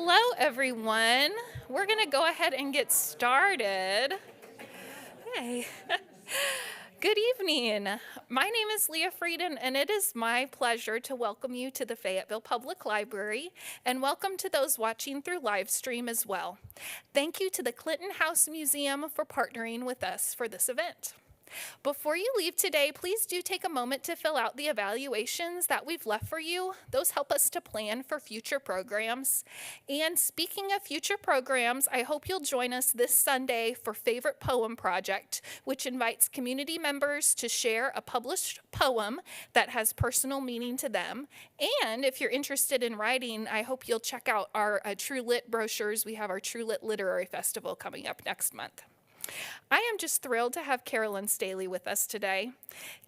Hello, everyone. We're going to go ahead and get started. Hey. Good evening. My name is Leah Frieden, and it is my pleasure to welcome you to the Fayetteville Public Library, and welcome to those watching through live stream as well. Thank you to the Clinton House Museum for partnering with us for this event. Before you leave today, please do take a moment to fill out the evaluations that we've left for you. Those help us to plan for future programs. And speaking of future programs, I hope you'll join us this Sunday for Favorite Poem Project, which invites community members to share a published poem that has personal meaning to them. And if you're interested in writing, I hope you'll check out our True Lit brochures. We have our True Lit Literary Festival coming up next month. I am just thrilled to have Carolyn Staley with us today.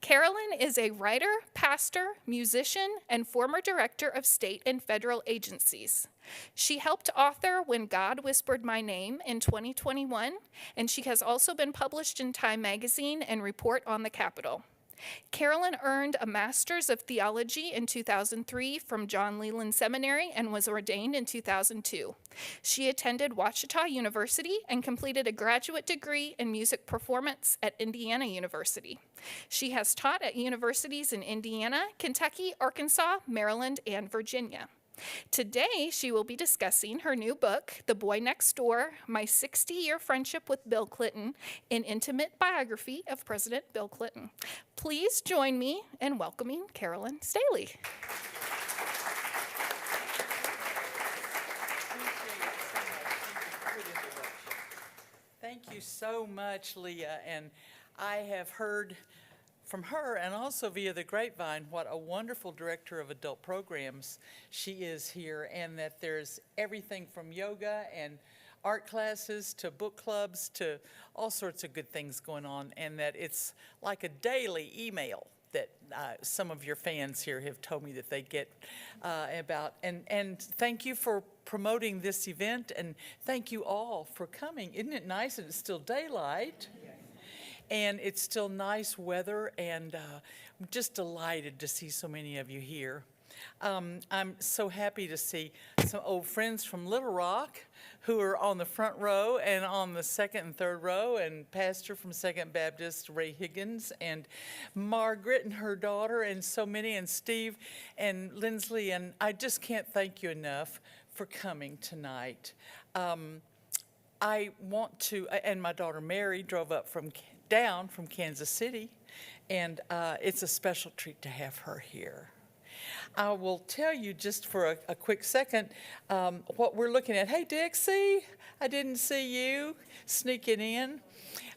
Carolyn is a writer, pastor, musician, and former director of state and federal agencies. She helped author When God Whispered My Name in 2021, and she has also been published in Time Magazine and Report on the Capitol. Carolyn earned a Master's of Theology in 2003 from John Leland Seminary and was ordained in 2002. She attended Ouachita University and completed a graduate degree in music performance at Indiana University. She has taught at universities in Indiana, Kentucky, Arkansas, Maryland, and Virginia. Today, she will be discussing her new book, The Boy Next Door, My 60-Year Friendship with Bill Clinton, an intimate biography of President Bill Clinton. Please join me in welcoming Carolyn Staley. Thank you so much, Leah. And I have heard from her and also via the grapevine what a wonderful director of adult programs she is here, and that there's everything from yoga and art classes to book clubs to all sorts of good things going on, and that it's like a daily email that some of your fans here have told me that they get about. And thank you for promoting this event, and thank you all for coming. Isn't it nice that it's still daylight? And it's still nice weather, and I'm just delighted to see so many of you here. I'm so happy to see some old friends from Little Rock who are on the front row and on the second and third row, and Pastor from Second Baptist, Ray Higgins, and Margaret and her daughter, and so many, and Steve and Lindsley, and I just can't thank you enough for coming tonight. I want to, and my daughter Mary drove up down from Kansas City, and it's a special treat to have her here. I will tell you just for a quick second what we're looking at. Hey, Dixie, I didn't see you sneaking in.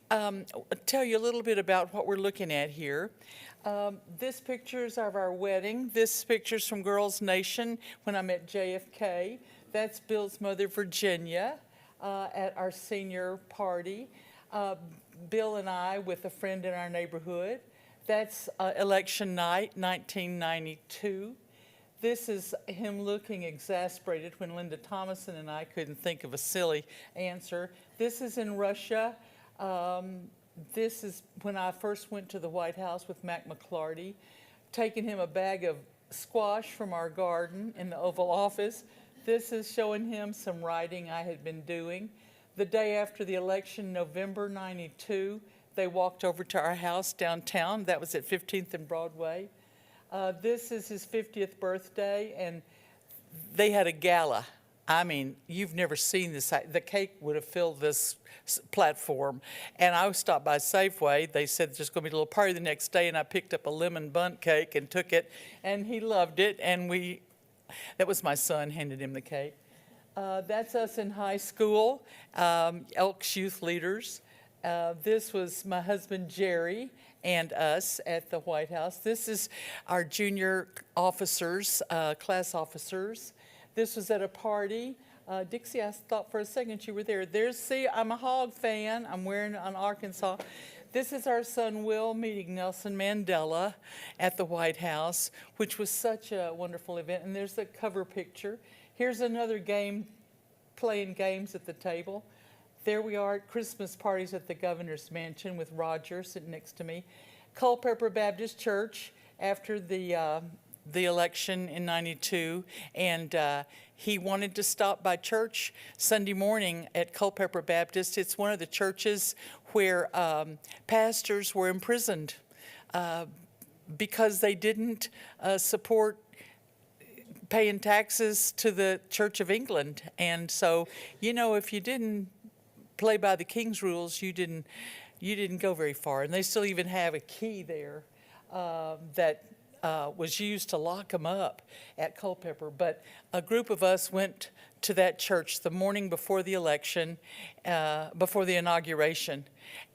I'll tell you a little bit about what we're looking at here. This picture is of our wedding. This picture's from Girls Nation when I met JFK. That's Bill's mother, Virginia, at our senior party. Bill and I with a friend in our neighborhood. That's election night, 1992. This is him looking exasperated when Linda Thomason and I couldn't think of a silly answer. This is in Russia. This is when I first went to the White House with Mac McClarty, taking him a bag of squash from our garden in the Oval Office. This is showing him some writing I had been doing. The day after the election, November 92, they walked over to our house downtown. That was at 15th and Broadway. This is his 50th birthday, and they had a gala. I mean, you've never seen this. The cake would have filled this platform. And I stopped by Safeway. They said there's going to be a little party the next day, and I picked up a lemon bundt cake and took it, and he loved it. And that was my son, handed him the cake. That's us in high school, Elks Youth Leaders. This was my husband, Jerry, and us at the White House. This is our junior officers, class officers. This was at a party. Dixie, I thought for a second you were there. See, I'm a Hog fan. I'm wearing an Arkansas. This is our son, Will, meeting Nelson Mandela at the White House, which was such a wonderful event. And there's the cover picture. Here's another game, playing games at the table. There we are at Christmas parties at the governor's mansion with Roger sitting next to me. Culpeper Baptist Church, after the the election in '92, and he wanted to stop by church Sunday morning at Culpeper Baptist. It's one of the churches where pastors were imprisoned because they didn't support paying taxes to the Church of England. And so, if you didn't play by the king's rules, you didn't go very far. And they still even have a key there that was used to lock them up at Culpeper. But a group of us went to that church the morning before the election, before the inauguration,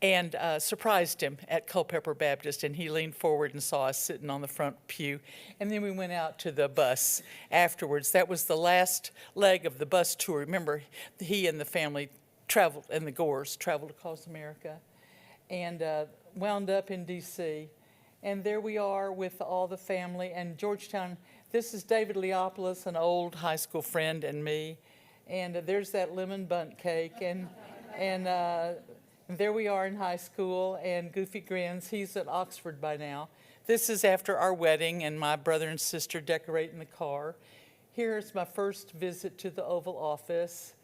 and surprised him at Culpeper Baptist. And he leaned forward and saw us sitting on the front pew. And then we went out to the bus afterwards. That was the last leg of the bus tour. Remember, he and the family traveled, and the Gores traveled across America, and wound up in D.C. And there we are with all the family. And Georgetown, this is David Leopoulos, an old high school friend, and me. And there's that lemon bundt cake. And there we are in high school, and Goofy grins. He's at Oxford by now. This is after our wedding, and my brother and sister decorating the car. Here's my first visit to the Oval Office.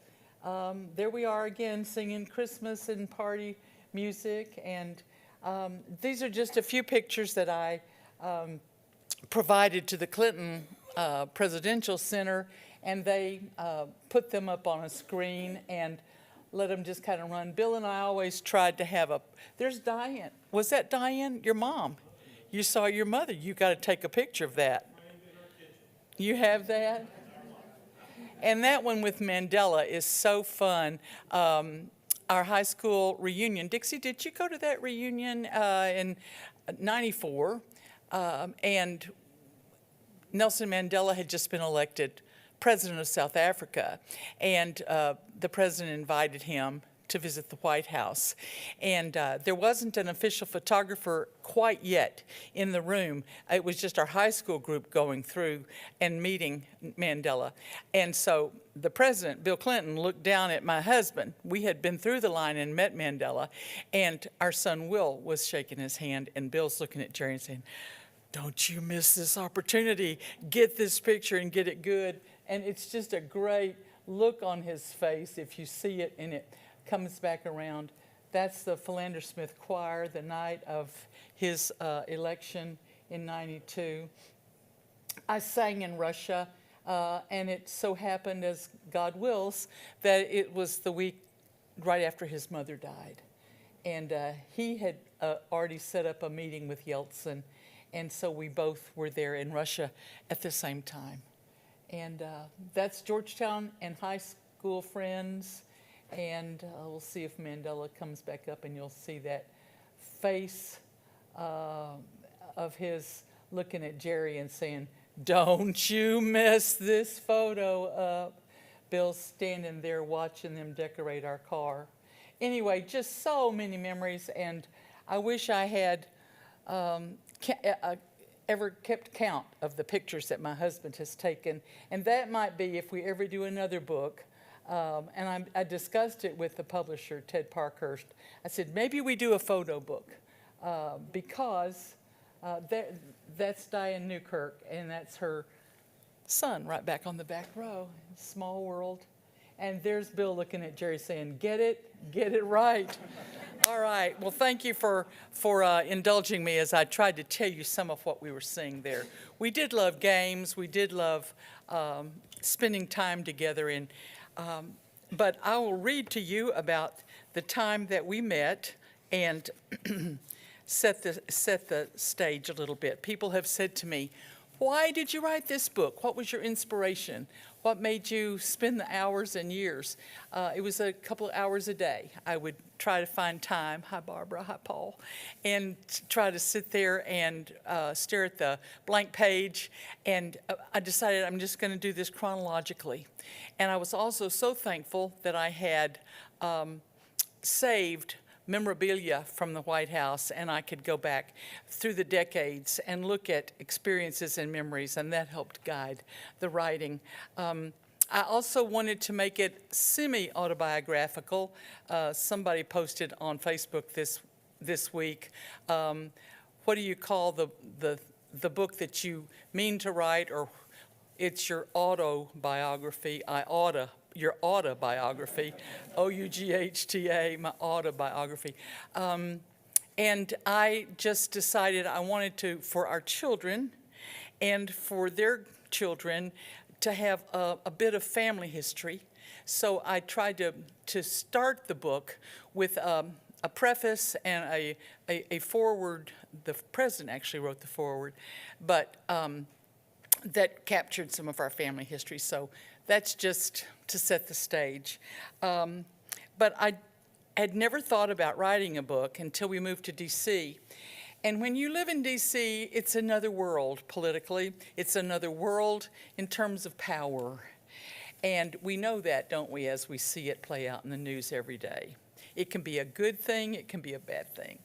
There we are again singing Christmas and party music. And these are just a few pictures that I provided to the Clinton Presidential Center, and they put them up on a screen and let them just kind of run. Bill and I always tried to have there's Diane. Was that Diane, your mom? You saw your mother. You got to take a picture of that. You have that? And that one with Mandela is so fun. Our high school reunion. Dixie, did you go to that reunion in '94? And Nelson Mandela had just been elected president of South Africa, and the president invited him to visit the White House. And there wasn't an official photographer quite yet in the room. It was just our high school group going through and meeting Mandela. And so the president, Bill Clinton, looked down at my husband. We had been through the line and met Mandela, and our son Will was shaking his hand, and Bill's looking at Jerry and saying, "Don't you miss this opportunity. Get this picture and get it good." And it's just a great look on his face if you see it, and it comes back around. That's the Philander Smith Choir the night of his election in '92. I sang in Russia, and it so happened, as God wills, that it was the week right after his mother died. And he had already set up a meeting with Yeltsin, and so we both were there in Russia at the same time. And that's Georgetown and high school friends. And we'll see if Mandela comes back up, and you'll see that face of his looking at Jerry and saying, "Don't you mess this photo up." Bill's standing there watching them decorate our car. Anyway, just so many memories, and I wish I had ever kept count of the pictures that my husband has taken. And that might be if we ever do another book. And I discussed it with the publisher, Ted Parkhurst. I said, maybe we do a photo book because that's Diane Newkirk, and that's her son right back on the back row. Small world. And there's Bill looking at Jerry saying, get it right. All right. Well, thank you for indulging me as I tried to tell you some of what we were seeing there. We did love games. We did love spending time together. But I will read to you about the time that we met and set the stage a little bit. People have said to me, "Why did you write this book? What was your inspiration? What made you spend the hours and years?" It was a couple of hours a day. I would try to find time, hi Barbara, hi Paul, and try to sit there and stare at the blank page. And I decided I'm just going to do this chronologically. And I was also so thankful that I had saved memorabilia from the White House, and I could go back through the decades and look at experiences and memories, and that helped guide the writing. I also wanted to make it semi-autobiographical. Somebody posted on Facebook this week, what do you call the the book that you mean to write, or it's your autobiography, your autobiography, O-U-G-H-T-A, my autobiography. And I just decided I wanted to, for our children and for their children, to have a bit of family history. So I tried to start the book with a preface and a foreword. The president actually wrote the foreword, but that captured some of our family history. So that's just to set the stage. But I had never thought about writing a book until we moved to D.C. And when you live in D.C., it's another world politically. It's another world in terms of power. And we know that, don't we, as we see it play out in the news every day. It can be a good thing, it can be a bad thing.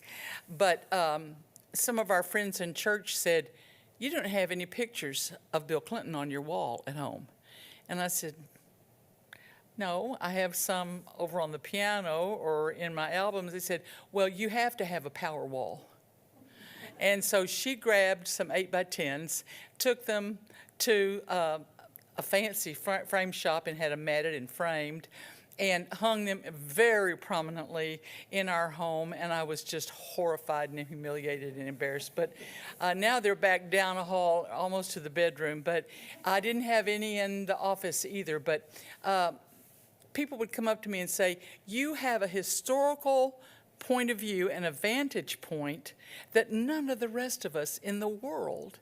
But some of our friends in church said, "You don't have any pictures of Bill Clinton on your wall at home." And I said, "No, I have some over on the piano or in my albums." They said, "Well, you have to have a power wall." And so she grabbed some 8x10s, took them to a fancy frame shop and had them matted and framed, and hung them very prominently in our home. And I was just horrified and humiliated and embarrassed. But now they're back down a hall, almost to the bedroom. But I didn't have any in the office either. But people would come up to me and say, "You have a historical point of view and a vantage point that none of the rest of us in the world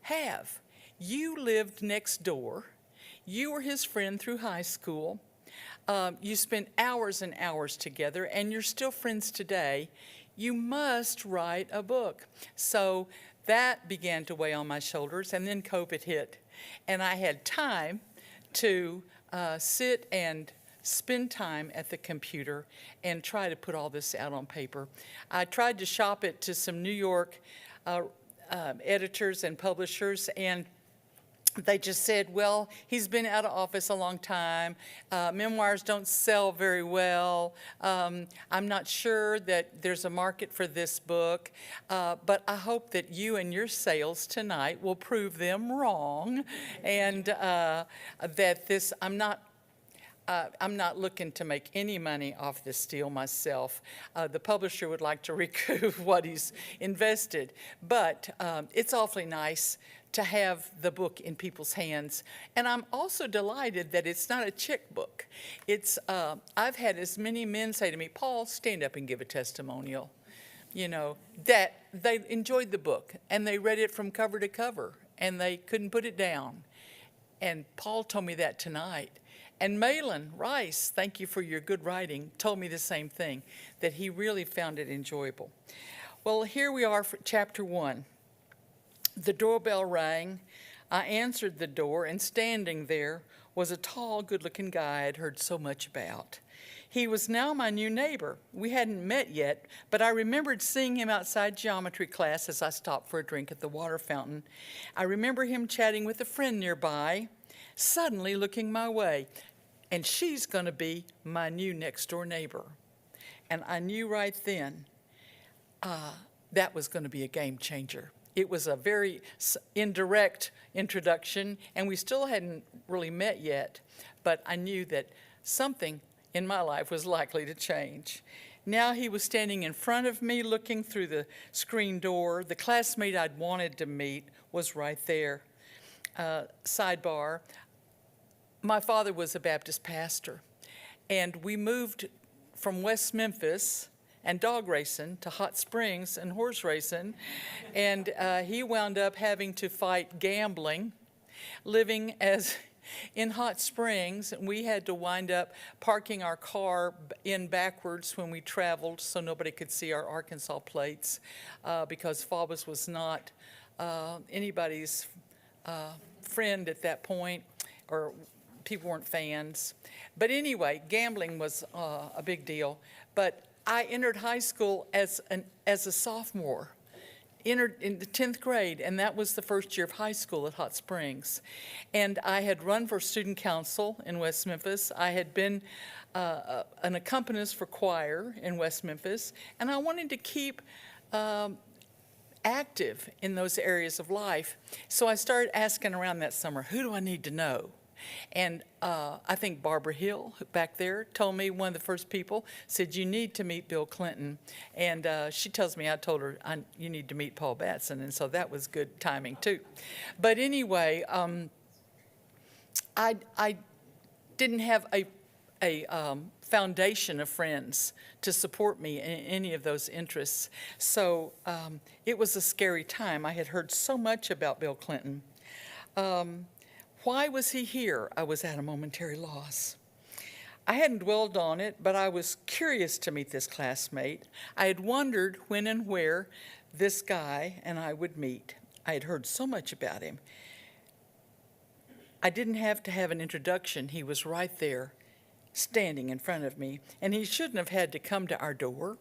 have. You lived next door. You were his friend through high school. You spent hours and hours together, and you're still friends today. You must write a book." So that began to weigh on my shoulders, and then COVID hit. And I had time to sit and spend time at the computer and try to put all this out on paper. I tried to shop it to some New York editors and publishers, and they just said, "Well, he's been out of office a long time. Memoirs don't sell very well. I'm not sure that there's a market for this book, but I hope that you and your sales tonight will prove them wrong, and that this, I'm not looking to make any money off this deal myself. The publisher would like to recoup what he's invested, but it's awfully nice to have the book in people's hands. And I'm also delighted that it's not a chick book. It's, I've had as many men say to me, "Paul, stand up and give a testimonial." You know, that they enjoyed the book and they read it from cover to cover and they couldn't put it down. And Paul told me that tonight. And Malin Rice, thank you for your good writing, told me the same thing, that he really found it enjoyable. Well, here we are for chapter 1. The doorbell rang. I answered the door, and standing there was a tall, good-looking guy I'd heard so much about. He was now my new neighbor. We hadn't met yet, but I remembered seeing him outside geometry class as I stopped for a drink at the water fountain. I remember him chatting with a friend nearby, suddenly looking my way. And she's going to be my new next-door neighbor. And I knew right then that was going to be a game changer. It was a very indirect introduction, and we still hadn't really met yet, but I knew that something in my life was likely to change. Now he was standing in front of me, looking through the screen door. The classmate I'd wanted to meet was right there. Sidebar. My father was a Baptist pastor, and we moved from West Memphis and dog racing to Hot Springs and horse racing, and he wound up having to fight gambling, living as in Hot Springs. We had to wind up parking our car in backwards when we traveled so nobody could see our Arkansas plates, because Faubus was not anybody's friend at that point, or people weren't fans. But anyway, gambling was a big deal. But I entered high school as a sophomore, entered in the 10th grade, and that was the first year of high school at Hot Springs. And I had run for student council in West Memphis. I had been an accompanist for choir in West Memphis, and I wanted to keep active in those areas of life. So I started asking around that summer, who do I need to know? And I think Barbara Hill, back there, told me, one of the first people, said, you need to meet Bill Clinton. And she tells me, I told her, you need to meet Paul Batson. And so that was good timing, too. But anyway, I didn't have a foundation of friends to support me in any of those interests. So it was a scary time. I had heard so much about Bill Clinton. Why was he here? I was at a momentary loss. I hadn't dwelled on it, but I was curious to meet this classmate. I had wondered when and where this guy and I would meet. I had heard so much about him. I didn't have to have an introduction. He was right there, standing in front of me, and he shouldn't have had to come to our door.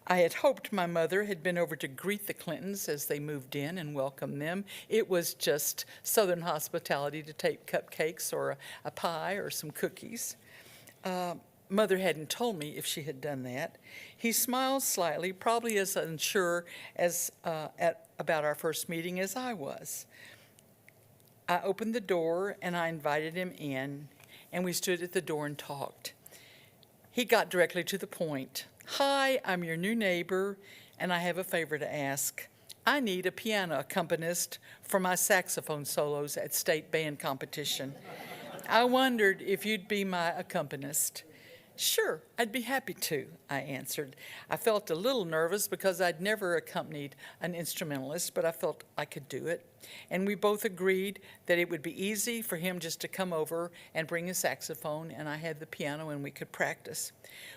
I had hoped my mother had been over to greet the Clintons as they moved in and welcome them. It was just Southern hospitality to take cupcakes or a pie or some cookies. Mother hadn't told me if she had done that. He smiled slightly, probably as unsure as about our first meeting as I was. I opened the door and I invited him in, and we stood at the door and talked. He got directly to the point. Hi, I'm your new neighbor, and I have a favor to ask. I need a piano accompanist for my saxophone solos at state band competition. I wondered if you'd be my accompanist. Sure, I'd be happy to, I answered. I felt a little nervous because I'd never accompanied an instrumentalist, but I felt I could do it. And we both agreed that it would be easy for him just to come over and bring a saxophone, and I had the piano and we could practice.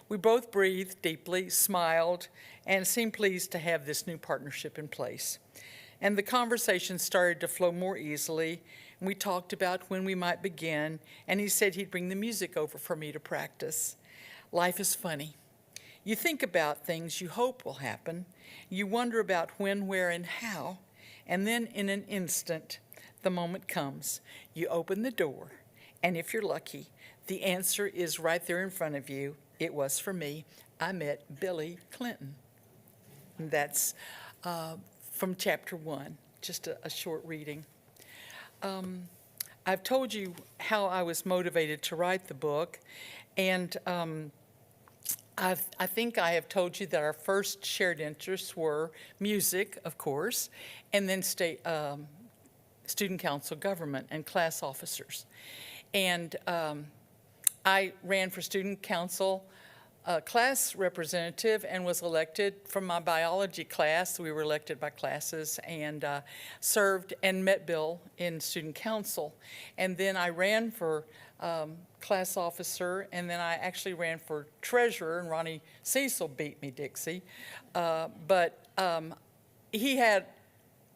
We both breathed deeply, smiled, and seemed pleased to have this new partnership in place. And the conversation started to flow more easily. And we talked about when we might begin, and he said he'd bring the music over for me to practice. Life is funny. You think about things you hope will happen. You wonder about when, where, and how. And then in an instant, the moment comes. You open the door, and if you're lucky, the answer is right there in front of you. It was for me. I met Billy Clinton. And that's from chapter 1, just a short reading. I've told you how I was motivated to write the book, and I think I have told you that our first shared interests were music, of course, and then student council government and class officers. And I ran for student council class representative and was elected from my biology class. We were elected by classes, and served and met Bill in student council. And then I ran for class officer, and then I actually ran for treasurer, and Ronnie Cecil beat me, Dixie. But he had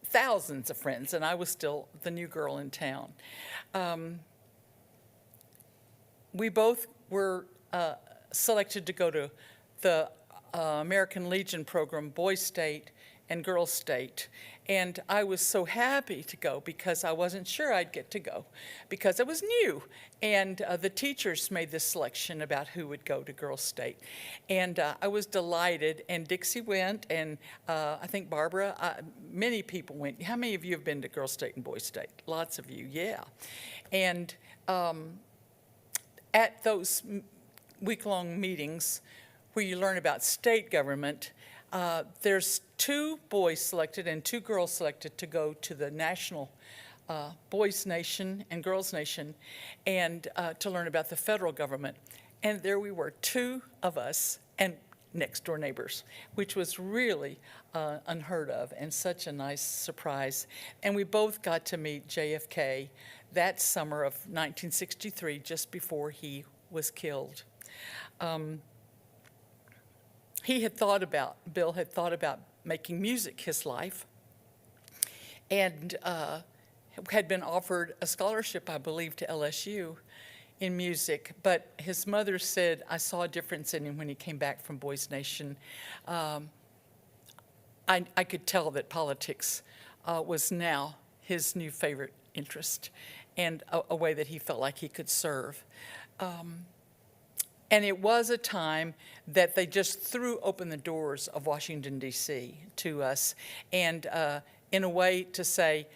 thousands of friends, and I was still the new girl in town. We both were selected to go to the American Legion program, Boys State and Girls State. And I was so happy to go because I wasn't sure I'd get to go because I was new. And the teachers made this selection about who would go to Girls State. And I was delighted, and Dixie went, and I think Barbara, many people went. How many of you have been to Girls State and Boys State? Lots of you, yeah. And at those week-long meetings where you learn about state government, there's 2 boys selected and 2 girls selected to go to the national Boys Nation and Girls Nation, and to learn about the federal government. And there we were, 2 of us and next-door neighbors, which was really unheard of and such a nice surprise. And we both got to meet JFK that summer of 1963, just before he was killed. Bill had thought about making music his life, and had been offered a scholarship, I believe, to LSU in music. But his mother said, I saw a difference in him when he came back from Boys Nation. I could tell that politics was now his new favorite interest, and a way that he felt like he could serve. And it was a time that they just threw open the doors of Washington, D.C. to us, and in a way to say,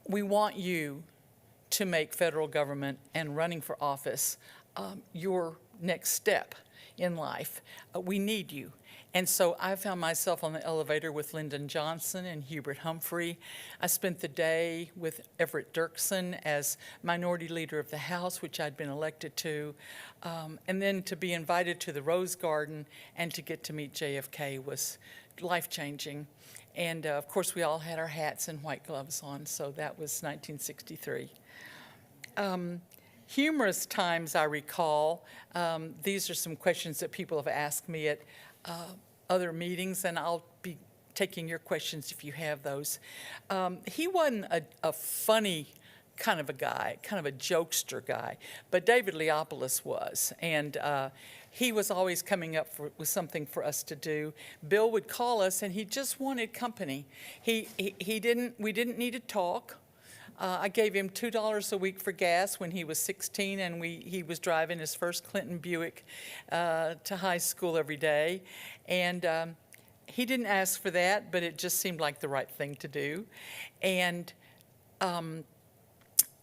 we want you to make federal government and running for office your next step in life. We need you. And so I found myself on the elevator with Lyndon Johnson and Hubert Humphrey. I spent the day with Everett Dirksen as minority leader of the House, which I'd been elected to. And then to be invited to the Rose Garden and to get to meet JFK was life-changing. And of course, we all had our hats and white gloves on, so that was 1963. Humorous times I recall. These are some questions that people have asked me at other meetings, and I'll be taking your questions if you have those. He wasn't a funny kind of a guy, kind of a jokester guy, but David Leopoulos was, and he was always coming up with something for us to do. Bill would call us, and he just wanted company. We didn't need to talk. I gave him $2 a week for gas when he was 16, and he was driving his first Clinton Buick to high school every day. And he didn't ask for that, but it just seemed like the right thing to do. And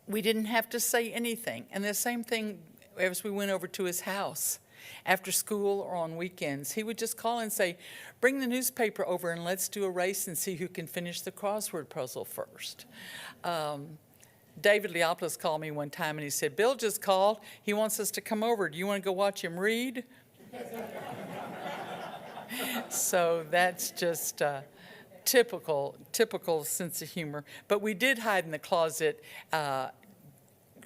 we didn't have to say anything. And the same thing as we went over to his house after school or on weekends. He would just call and say, bring the newspaper over and let's do a race and see who can finish the crossword puzzle first. David Leopoulos called me one time and he said, Bill just called. He wants us to come over. Do you want to go watch him read? So that's just typical sense of humor. But we did hide in the closet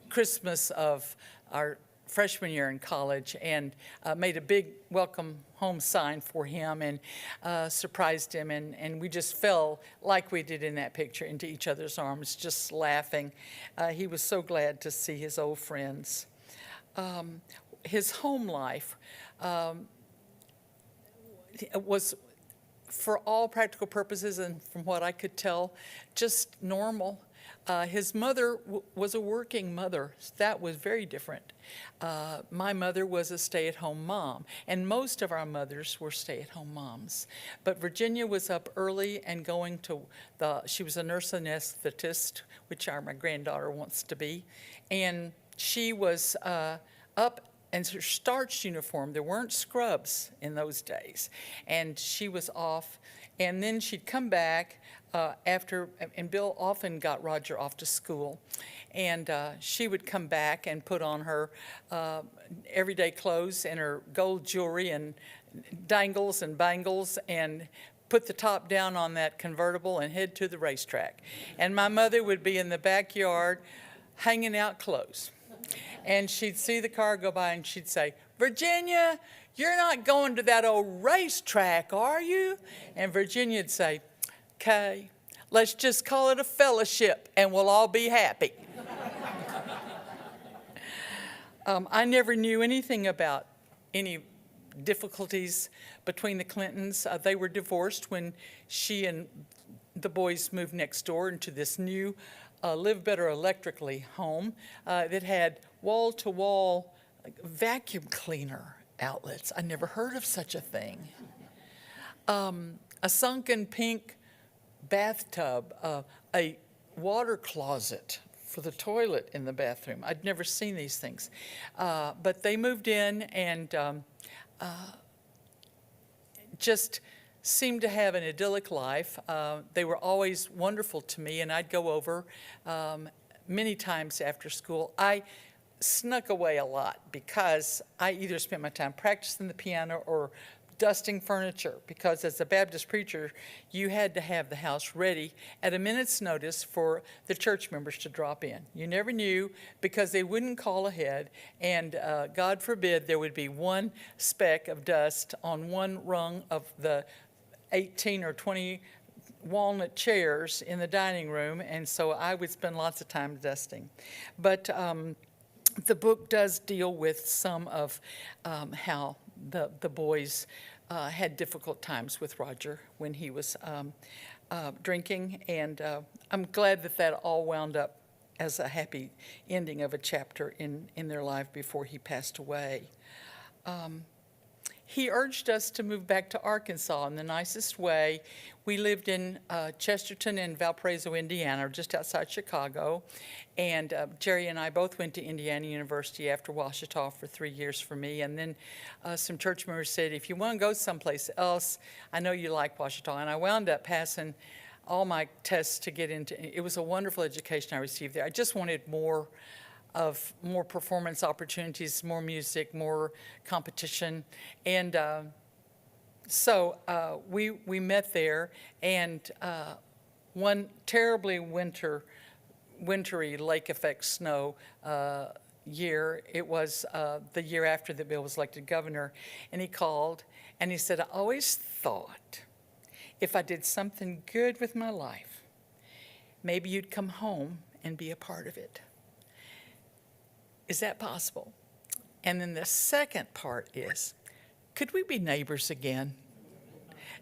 Christmas of our freshman year in college and made a big welcome home sign for him and surprised him, and we just fell like we did in that picture into each other's arms, just laughing. He was so glad to see his old friends. His home life was, for all practical purposes and from what I could tell, just normal. His mother was a working mother. That was very different. My mother was a stay-at-home mom, and most of our mothers were stay-at-home moms. But Virginia was up early and going to she was a nurse anesthetist, which my granddaughter wants to be, and she was up in her starched uniform. There weren't scrubs in those days, and she was off, and then she'd come back after, and Bill often got Roger off to school, and she would come back and put on her everyday clothes and her gold jewelry and dangles and bangles and put the top down on that convertible and head to the racetrack. And my mother would be in the backyard hanging out clothes. And she'd see the car go by and she'd say, Virginia, you're not going to that old racetrack, are you? And Virginia'd say, okay, let's just call it a fellowship and we'll all be happy. I never knew anything about any difficulties between the Clintons. They were divorced when she and the boys moved next door into this new Live Better Electrically home that had wall-to-wall vacuum cleaner outlets. I never heard of such a thing. A sunken pink bathtub, a water closet for the toilet in the bathroom. I'd never seen these things. But they moved in and just seemed to have an idyllic life. They were always wonderful to me, and I'd go over many times after school. I snuck away a lot because I either spent my time practicing the piano or dusting furniture, because as a Baptist preacher, you had to have the house ready at a minute's notice for the church members to drop in. You never knew, because they wouldn't call ahead, and God forbid there would be one speck of dust on one rung of the 18 or 20 walnut chairs in the dining room, and so I would spend lots of time dusting. But the book does deal with some of how the boys had difficult times with Roger when he was drinking, and I'm glad that all wound up as a happy ending of a chapter in their life before he passed away. he urged us to move back to Arkansas in the nicest way. We lived in Chesterton and Valparaiso, Indiana, just outside Chicago. And Jerry and I both went to Indiana University after Ouachita for 3 years for me. And then some church members said, if you want to go someplace else, I know you like Ouachita. And I wound up passing all my tests to get into. It was a wonderful education I received there. I just wanted more performance opportunities, more music, more competition. And so we met there, and one terribly wintry lake effect snow year, it was the year after that Bill was elected governor, and he called and he said, I always thought if I did something good with my life, maybe you'd come home and be a part of it. Is that possible? And then the second part is, could we be neighbors again?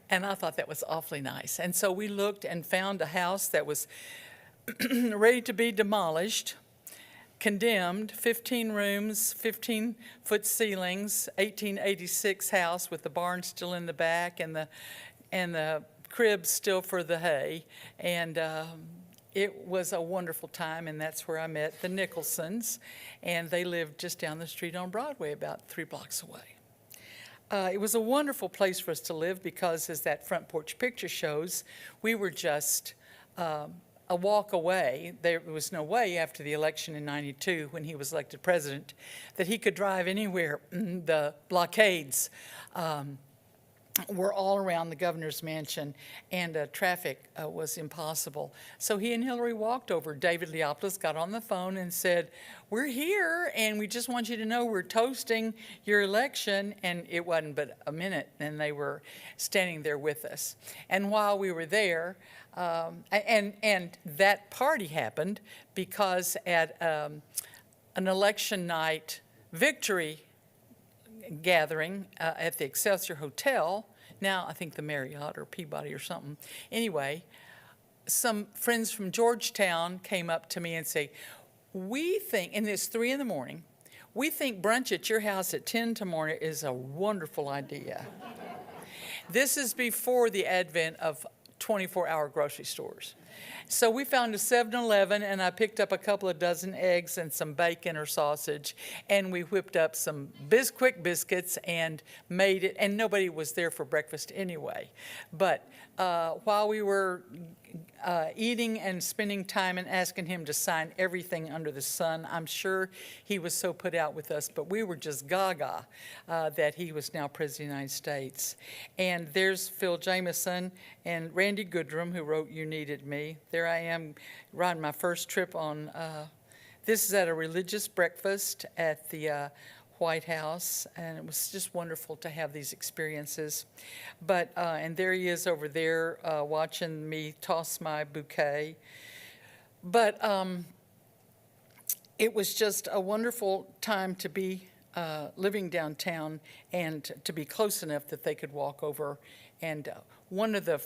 And I thought that was awfully nice. And so we looked and found a house that was ready to be demolished, condemned, 15 rooms, 15-foot ceilings, 1886 house with the barn still in the back and the cribs still for the hay. And it was a wonderful time, and that's where I met the Nicholsons, and they lived just down the street on Broadway, about 3 blocks away. It was a wonderful place for us to live because, as that front porch picture shows, we were just a walk away. There was no way after the election in '92, when he was elected president, that he could drive anywhere. The blockades were all around the governor's mansion, and traffic was impossible. So he and Hillary walked over. David Leopoulos got on the phone and said, we're here, and we just want you to know we're toasting your election. And it wasn't but a minute, and they were standing there with us. And while we were there, and that party happened because at an election night victory gathering at the Excelsior Hotel, now I think the Marriott or Peabody or something. Anyway, some friends from Georgetown came up to me and say, we think, and it's 3 in the morning, we think brunch at your house at 10 tomorrow is a wonderful idea. This is before the advent of 24-hour grocery stores. So we found a 7-Eleven, and I picked up a couple of dozen eggs and some bacon or sausage, and we whipped up some quick biscuits and made it, and nobody was there for breakfast anyway. But while we were eating and spending time and asking him to sign everything under the sun, I'm sure he was so put out with us, but we were just gaga that he was now President of the United States. And there's Phil Jameson and Randy Goodrum, who wrote You Needed Me. There I am riding my first trip on, this is at a religious breakfast at the White House, and it was just wonderful to have these experiences. But, and there he is over there watching me toss my bouquet. But it was just a wonderful time to be living downtown and to be close enough that they could walk over. And one of the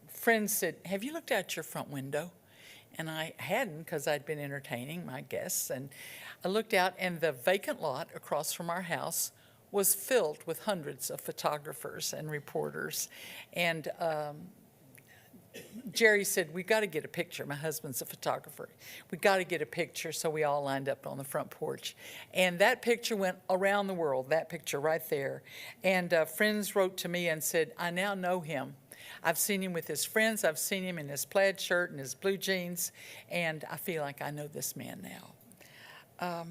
friends said, have you looked out your front window? And I hadn't, because I'd been entertaining my guests. And I looked out, and the vacant lot across from our house was filled with hundreds of photographers and reporters. And Jerry said, we got to get a picture. My husband's a photographer. We got to get a picture. So we all lined up on the front porch. And that picture went around the world, that picture right there. And friends wrote to me and said, I now know him. I've seen him with his friends. I've seen him in his plaid shirt and his blue jeans. And I feel like I know this man now.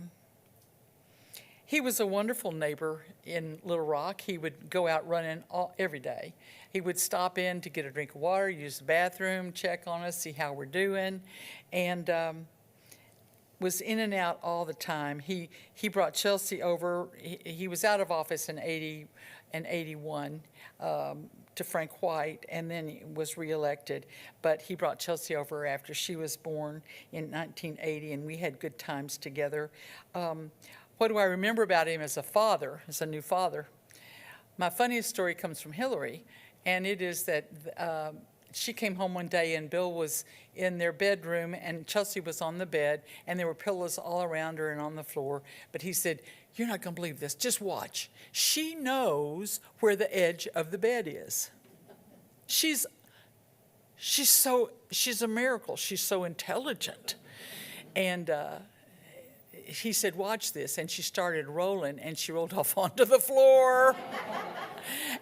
He was a wonderful neighbor in Little Rock. He would go out running every day. He would stop in to get a drink of water, use the bathroom, check on us, see how we're doing, and was in and out all the time. He brought Chelsea over. He was out of office in 80 and 81 to Frank White, and then he was reelected. But he brought Chelsea over after she was born in 1980, and we had good times together. What do I remember about him as a father, as a new father? My funniest story comes from Hillary, and it is that she came home one day and Bill was in their bedroom and Chelsea was on the bed and there were pillows all around her and on the floor. But he said, "You're not going to believe this. Just watch. She knows where the edge of the bed is. She's a miracle. She's so intelligent." And he said, "Watch this." And she started rolling and she rolled off onto the floor.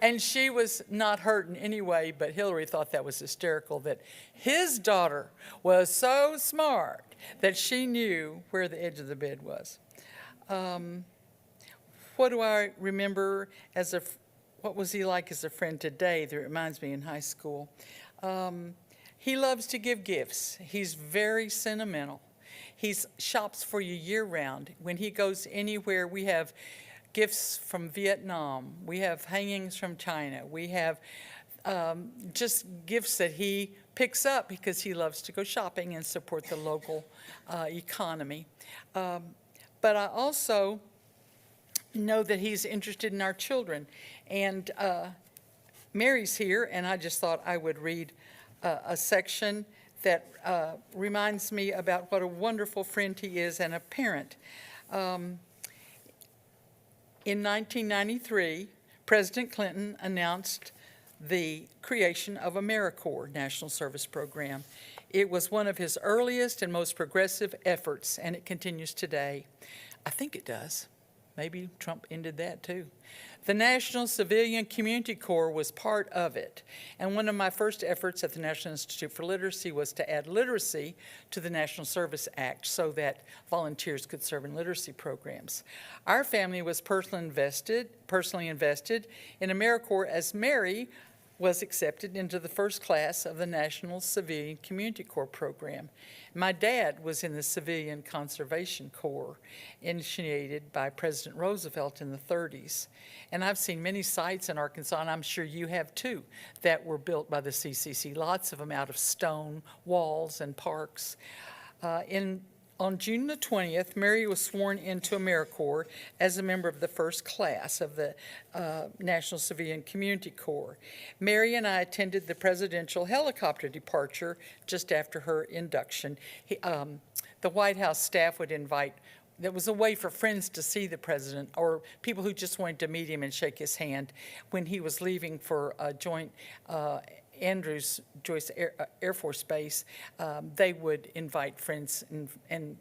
And she was not hurt in any way, but Hillary thought that was hysterical, that his daughter was so smart that she knew where the edge of the bed was. What do I remember what was he like as a friend today that reminds me in high school? He loves to give gifts. He's very sentimental. He shops for you year-round. When he goes anywhere, we have gifts from Vietnam. We have hangings from China. We have just gifts that he picks up because he loves to go shopping and support the local economy. But I also know that he's interested in our children. And Mary's here, and I just thought I would read a section that reminds me about what a wonderful friend he is and a parent. In 1993, President Clinton announced the creation of AmeriCorps National Service Program. It was one of his earliest and most progressive efforts, and it continues today. I think it does. Maybe Trump ended that too. The National Civilian Community Corps was part of it, and one of my first efforts at the National Institute for Literacy was to add literacy to the National Service Act so that volunteers could serve in literacy programs. Our family was personally invested in AmeriCorps as Mary was accepted into the first class of the National Civilian Community Corps program. My dad was in the Civilian Conservation Corps, initiated by President Roosevelt in the 30s. And I've seen many sites in Arkansas, and I'm sure you have too, that were built by the CCC, lots of them out of stone walls and parks. On June the 20th, Mary was sworn into AmeriCorps as a member of the first class of the National Civilian Community Corps. Mary and I attended the presidential helicopter departure just after her induction. The White House staff would invite, that was a way for friends to see the president or people who just wanted to meet him and shake his hand when he was leaving for a joint Andrews Joyce Air Force Base. They would invite friends and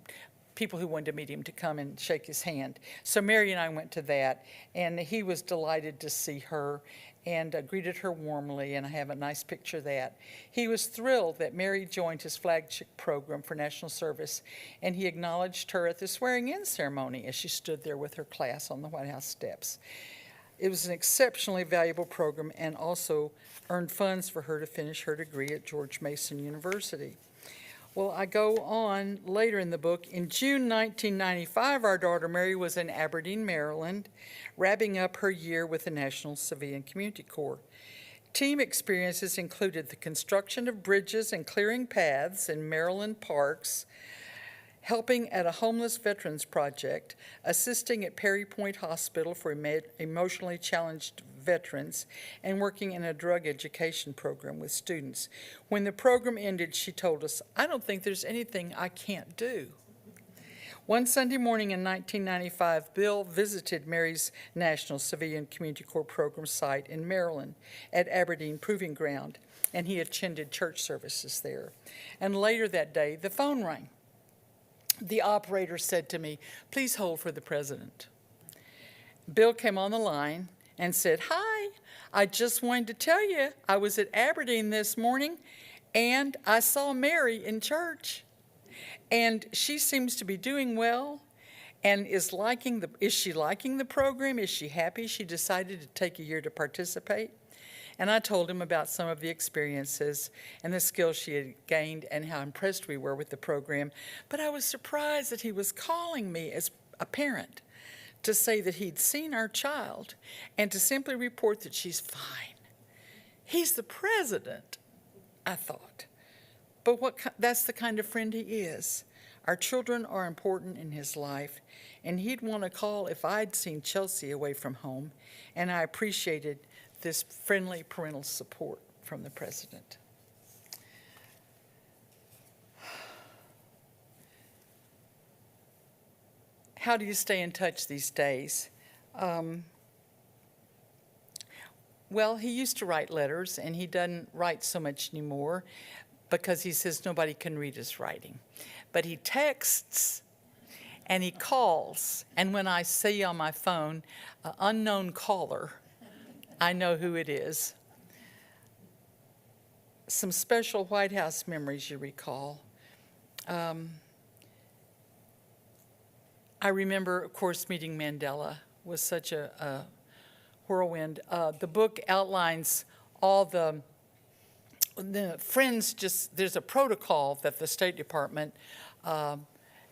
people who wanted to meet him to come and shake his hand. So Mary and I went to that, and he was delighted to see her and greeted her warmly, and I have a nice picture of that. He was thrilled that Mary joined his flagship program for national service, and he acknowledged her at the swearing-in ceremony as she stood there with her class on the White House steps. It was an exceptionally valuable program and also earned funds for her to finish her degree at George Mason University. Well, I go on later in the book. In June 1995, our daughter Mary was in Aberdeen, Maryland, wrapping up her year with the National Civilian Community Corps. Team experiences included the construction of bridges and clearing paths in Maryland parks, helping at a homeless veterans project, assisting at Perry Point Hospital for emotionally challenged veterans, and working in a drug education program with students. When the program ended, she told us, "I don't think there's anything I can't do." One Sunday morning in 1995, Bill visited Mary's National Civilian Community Corps program site in Maryland at Aberdeen Proving Ground, and he attended church services there. And later that day, the phone rang. The operator said to me, "Please hold for the president." Bill came on the line and said, "Hi, I just wanted to tell you I was at Aberdeen this morning and I saw Mary in church. And she seems to be doing well and is she liking the program? Is she happy she decided to take a year to participate?" And I told him about some of the experiences and the skills she had gained and how impressed we were with the program. But I was surprised that he was calling me as a parent to say that he'd seen our child and to simply report that she's fine. He's the president, I thought. But that's the kind of friend he is. Our children are important in his life, and he'd want to call if I'd seen Chelsea away from home, and I appreciated this friendly parental support from the president. how do you stay in touch these days? Well, he used to write letters, and he doesn't write so much anymore because he says nobody can read his writing. But he texts and he calls, and when I see on my phone, unknown caller, I know who it is. Some special White House memories you recall. I remember, of course, meeting Mandela was such a whirlwind. The book outlines all the friends, there's a protocol that the State Department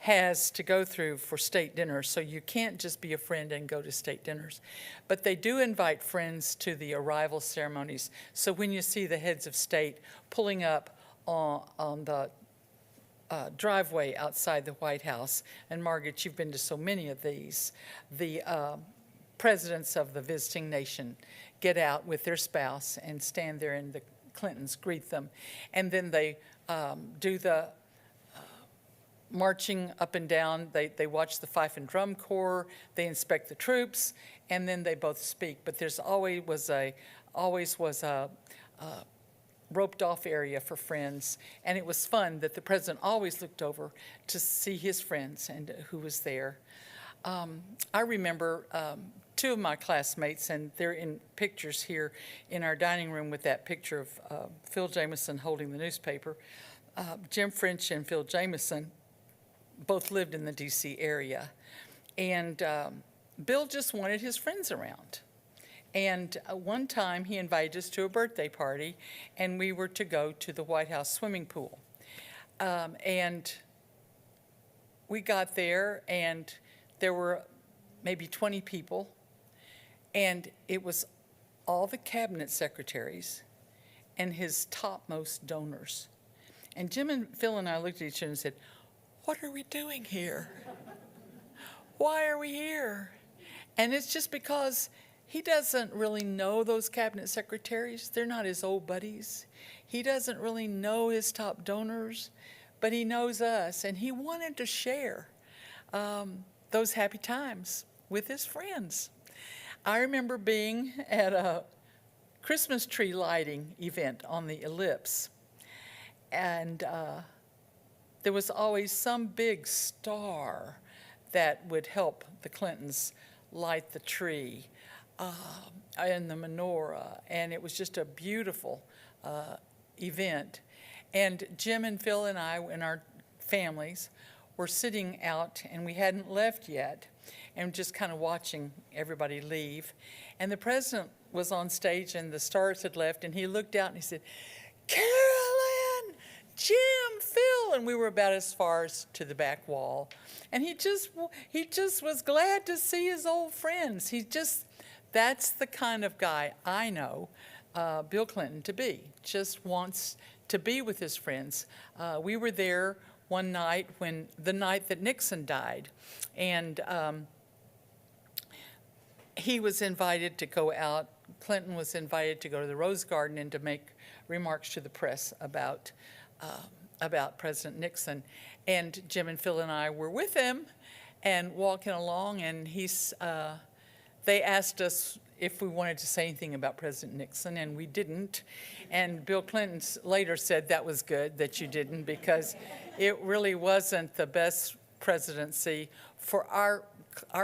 has to go through for state dinners, so you can't just be a friend and go to state dinners. But they do invite friends to the arrival ceremonies. So when you see the heads of state pulling up on the driveway outside the White House, and Margaret, you've been to so many of these, the presidents of the visiting nation get out with their spouse and stand there, and the Clintons greet them. And then they do the marching up and down. They watch the fife and drum corps, they inspect the troops, and then they both speak. But there's always was a roped off area for friends. And it was fun that the president always looked over to see his friends and who was there. I remember two of my classmates, and they're in pictures here in our dining room with that picture of Phil Jameson holding the newspaper. Jim French and Phil Jameson both lived in the D.C. area. And Bill just wanted his friends around. And one time he invited us to a birthday party, and we were to go to the White House swimming pool. And we got there, and there were maybe 20 people, and it was all the cabinet secretaries and his topmost donors. And Jim and Phil and I looked at each other and said, "What are we doing here? Why are we here?" And it's just because he doesn't really know those cabinet secretaries. They're not his old buddies. He doesn't really know his top donors, but he knows us, and he wanted to share those happy times with his friends. I remember being at a Christmas tree lighting event on the Ellipse, and there was always some big star that would help the Clintons light the tree and the menorah, and it was just a beautiful event. And Jim and Phil and I and our families were sitting out, and we hadn't left yet, and just kind of watching everybody leave. And the president was on stage, and the stars had left, and he looked out and he said, "Carolyn, Jim, Phil," and we were about as far as to the back wall. And he just was glad to see his old friends. That's the kind of guy I know Bill Clinton to be. Just wants to be with his friends. We were there one night, the night that Nixon died, and he was invited to go out. Clinton was invited to go to the Rose Garden and to make remarks to the press about President Nixon. And Jim and Phil and I were with him and walking along, and they asked us if we wanted to say anything about President Nixon, and we didn't. And Bill Clinton later said that was good that you didn't, because it really wasn't the best presidency for our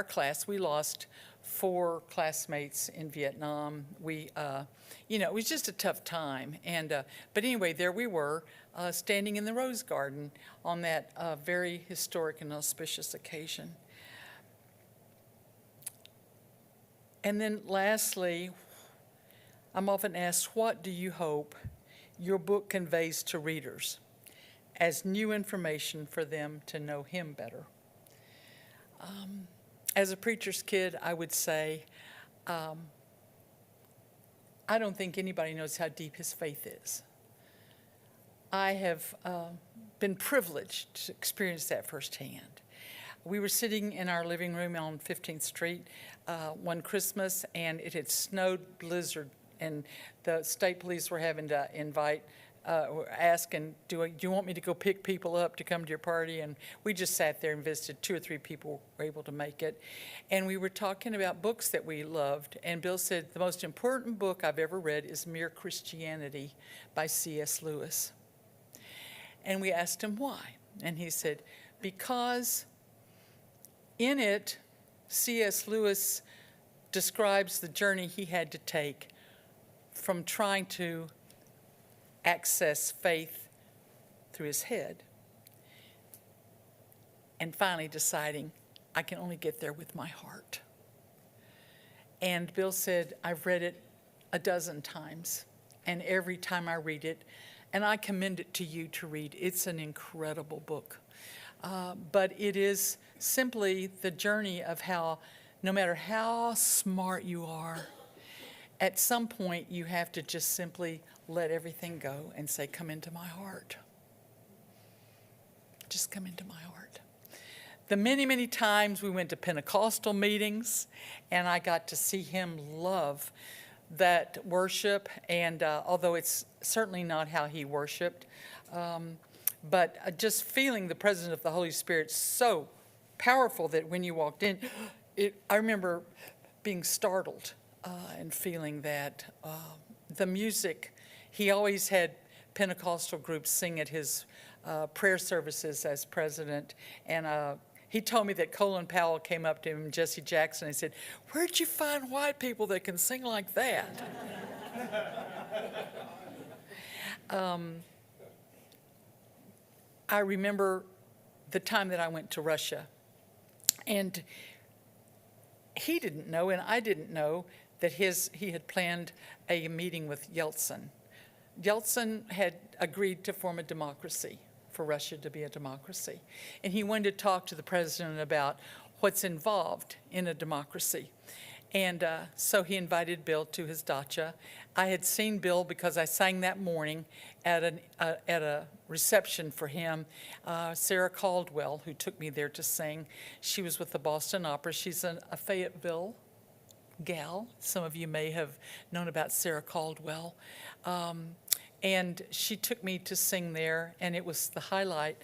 class. We lost 4 classmates in Vietnam. It was just a tough time. But anyway, there we were, standing in the Rose Garden on that very historic and auspicious occasion. And then lastly, I'm often asked, what do you hope your book conveys to readers as new information for them to know him better? As a preacher's kid, I would say, I don't think anybody knows how deep his faith is. I have been privileged to experience that firsthand. We were sitting in our living room on 15th Street one Christmas, and it had snowed blizzard, and the state police were having to invite were asking, do you want me to go pick people up to come to your party? And we just sat there and visited. 2 or 3 people were able to make it. And we were talking about books that we loved. And Bill said, the most important book I've ever read is Mere Christianity by C.S. Lewis. And we asked him why. And he said, because in it, C.S. Lewis describes the journey he had to take from trying to access faith through his head and finally deciding, I can only get there with my heart. And Bill said, I've read it a dozen times, and every time I read it, and I commend it to you to read. It's an incredible book. But it is simply the journey of how, no matter how smart you are, at some point you have to just simply let everything go and say, come into my heart. Just come into my heart. The many, many times we went to Pentecostal meetings, and I got to see him love that worship, and although it's certainly not how he worshiped, but just feeling the presence of the Holy Spirit so powerful that when you walked in, I remember being startled and feeling that the music, he always had Pentecostal groups sing at his prayer services as president, and he told me that Colin Powell came up to him, and Jesse Jackson, and said, where'd you find white people that can sing like that? I remember the time that I went to Russia, and he didn't know, and I didn't know, that he had planned a meeting with Yeltsin. Yeltsin had agreed to form a democracy, for Russia to be a democracy. And he wanted to talk to the president about what's involved in a democracy. And so he invited Bill to his dacha. I had seen Bill because I sang that morning at a reception for him. Sarah Caldwell, who took me there to sing, she was with the Boston Opera. She's a Fayetteville gal. Some of you may have known about Sarah Caldwell. And she took me to sing there, and it was the highlight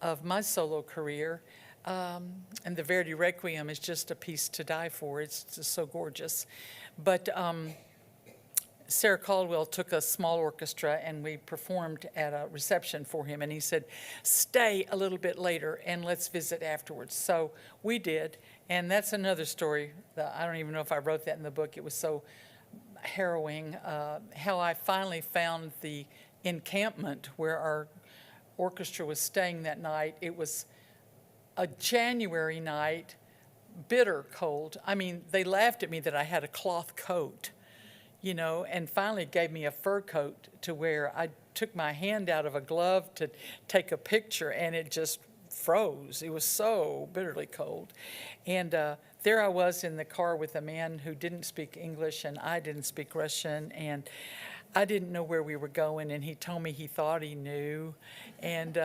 of my solo career. And the Verdi Requiem is just a piece to die for. It's just so gorgeous. But Sarah Caldwell took a small orchestra, and we performed at a reception for him. And he said, stay a little bit later, and let's visit afterwards. So we did, and that's another story. I don't even know if I wrote that in the book. It was so harrowing, how I finally found the encampment where our orchestra was staying that night. It was a January night, bitter cold. I mean, they laughed at me that I had a cloth coat, you know, and finally gave me a fur coat to wear. I took my hand out of a glove to take a picture, and it just froze. It was so bitterly cold. And there I was in the car with a man who didn't speak English, and I didn't speak Russian, and I didn't know where we were going, and he told me he thought he knew. And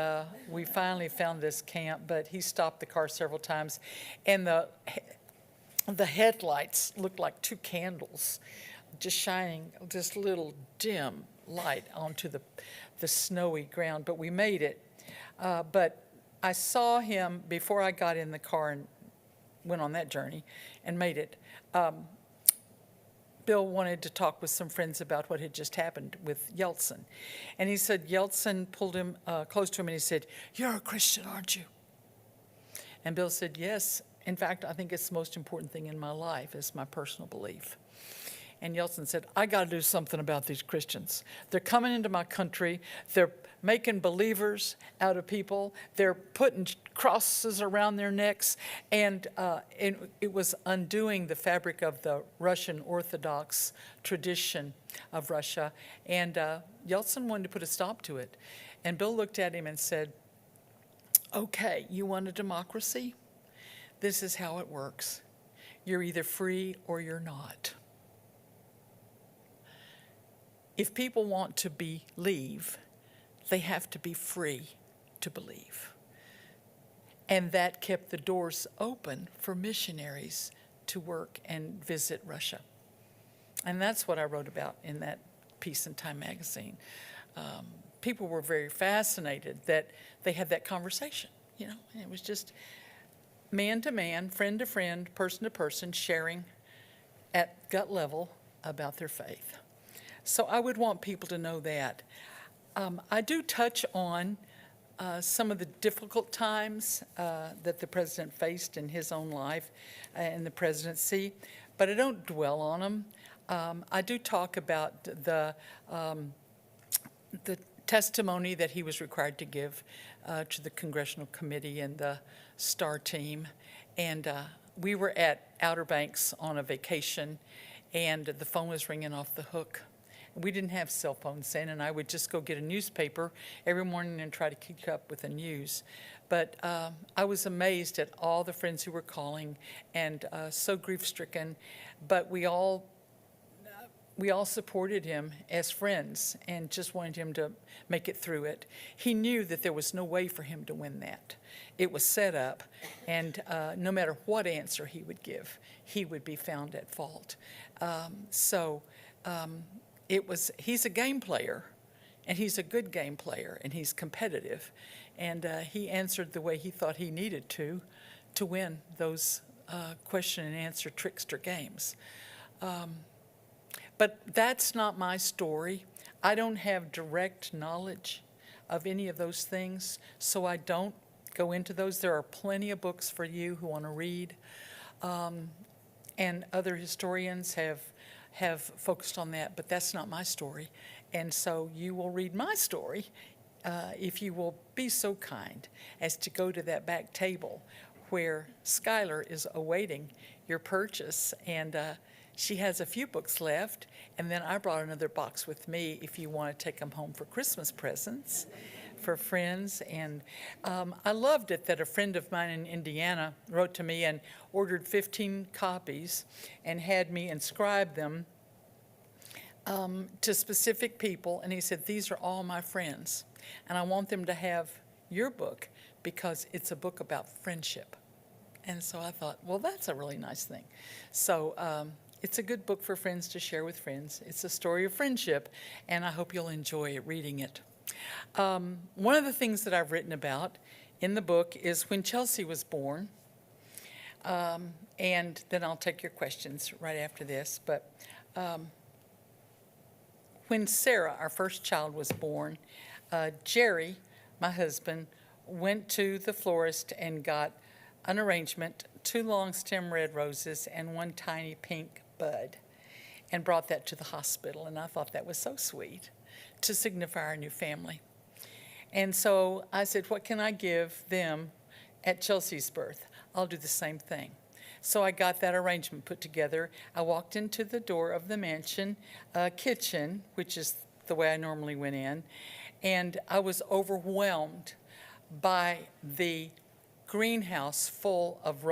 we finally found this camp, but he stopped the car several times, and the headlights looked like 2 candles just shining this little dim light onto the snowy ground. But we made it. But I saw him before I got in the car and went on that journey and made it. Bill wanted to talk with some friends about what had just happened with Yeltsin. And he said, Yeltsin pulled him close to him, and he said, you're a Christian, aren't you? And Bill said, yes. In fact, I think it's the most important thing in my life, is my personal belief. And Yeltsin said, I got to do something about these Christians. They're coming into my country. They're making believers out of people. They're putting crosses around their necks. And it was undoing the fabric of the Russian Orthodox tradition of Russia. And Yeltsin wanted to put a stop to it. And Bill looked at him and said, okay, you want a democracy? This is how it works. You're either free or you're not. If people want to believe, they have to be free to believe. And that kept the doors open for missionaries to work and visit Russia. And that's what I wrote about in that piece in Time magazine. people were very fascinated that they had that conversation, you know. And it was just man to man, friend to friend, person to person, sharing at gut level about their faith. So I would want people to know that. I do touch on some of the difficult times that the president faced in his own life and the presidency, but I don't dwell on them. I do talk about the testimony that he was required to give to the Congressional Committee and the STAR team. And we were at Outer Banks on a vacation, and the phone was ringing off the hook. We didn't have cell phones then, and I would just go get a newspaper every morning and try to keep up with the news. But I was amazed at all the friends who were calling and so grief-stricken. But we all supported him as friends and just wanted him to make it through it. He knew that there was no way for him to win that. It was set up, and no matter what answer he would give, he would be found at fault. He's a game player, and he's a good game player, and he's competitive. And he answered the way he thought he needed to win those question and answer trickster games. But that's not my story. I don't have direct knowledge of any of those things, so I don't go into those. There are plenty of books for you who want to read, and other historians have focused on that, but that's not my story. And so you will read my story if you will be so kind as to go to that back table where Skylar is awaiting your purchase, and she has a few books left, and then I brought another box with me if you want to take them home for Christmas presents for friends. And I loved it that a friend of mine in Indiana wrote to me and ordered 15 copies and had me inscribe them to specific people. And he said, these are all my friends, and I want them to have your book because it's a book about friendship. And so I thought, well, that's a really nice thing. So it's a good book for friends to share with friends. It's a story of friendship, and I hope you'll enjoy reading it. One of the things that I've written about in the book is when Chelsea was born, and then I'll take your questions right after this. But when Sarah, our first child, was born, Jerry, my husband, went to the florist and got an arrangement, 2 long stem red roses and 1 tiny pink bud, and brought that to the hospital. And I thought that was so sweet to signify our new family. And so I said, what can I give them at Chelsea's birth? I'll do the same thing. So I got that arrangement put together. I walked into the door of the mansion kitchen, which is the way I normally went in, and I was overwhelmed by the greenhouse full of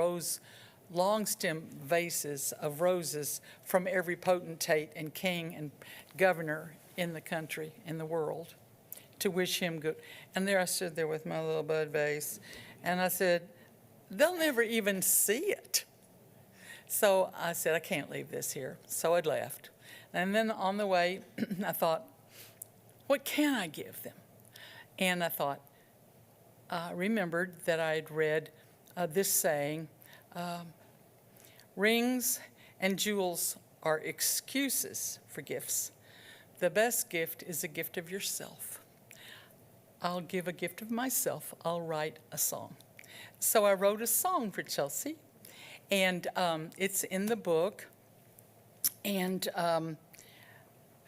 long stem vases of roses from every potentate and king and governor in the country, in the world, to wish him good. And there I stood there with my little bud vase, and I said, they'll never even see it. So I said, I can't leave this here. So I left. And then on the way, I thought, what can I give them? And I thought, I remembered that I had read this saying, rings and jewels are excuses for gifts. The best gift is a gift of yourself. I'll give a gift of myself. I'll write a song. So I wrote a song for Chelsea, and it's in the book. And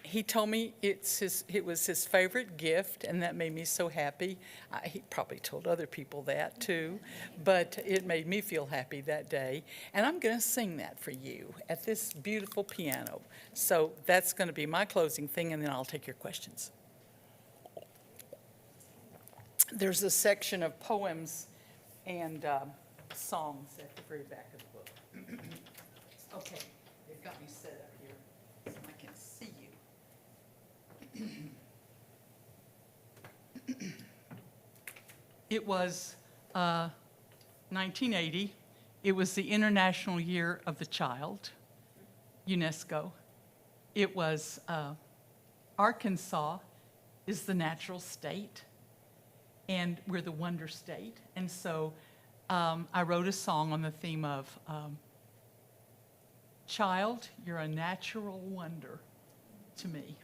he told me it was his favorite gift, and that made me so happy. He probably told other people that too, but it made me feel happy that day. And I'm going to sing that for you at this beautiful piano. So that's going to be my closing thing, and then I'll take your questions. There's a section of poems and songs at the very back of the book. Okay, they've got me set up here so I can see you. It was 1980. It was the International Year of the Child, UNESCO. It was Arkansas is the natural state, and we're the wonder state. And so I wrote a song on the theme of child, you're a natural wonder to me.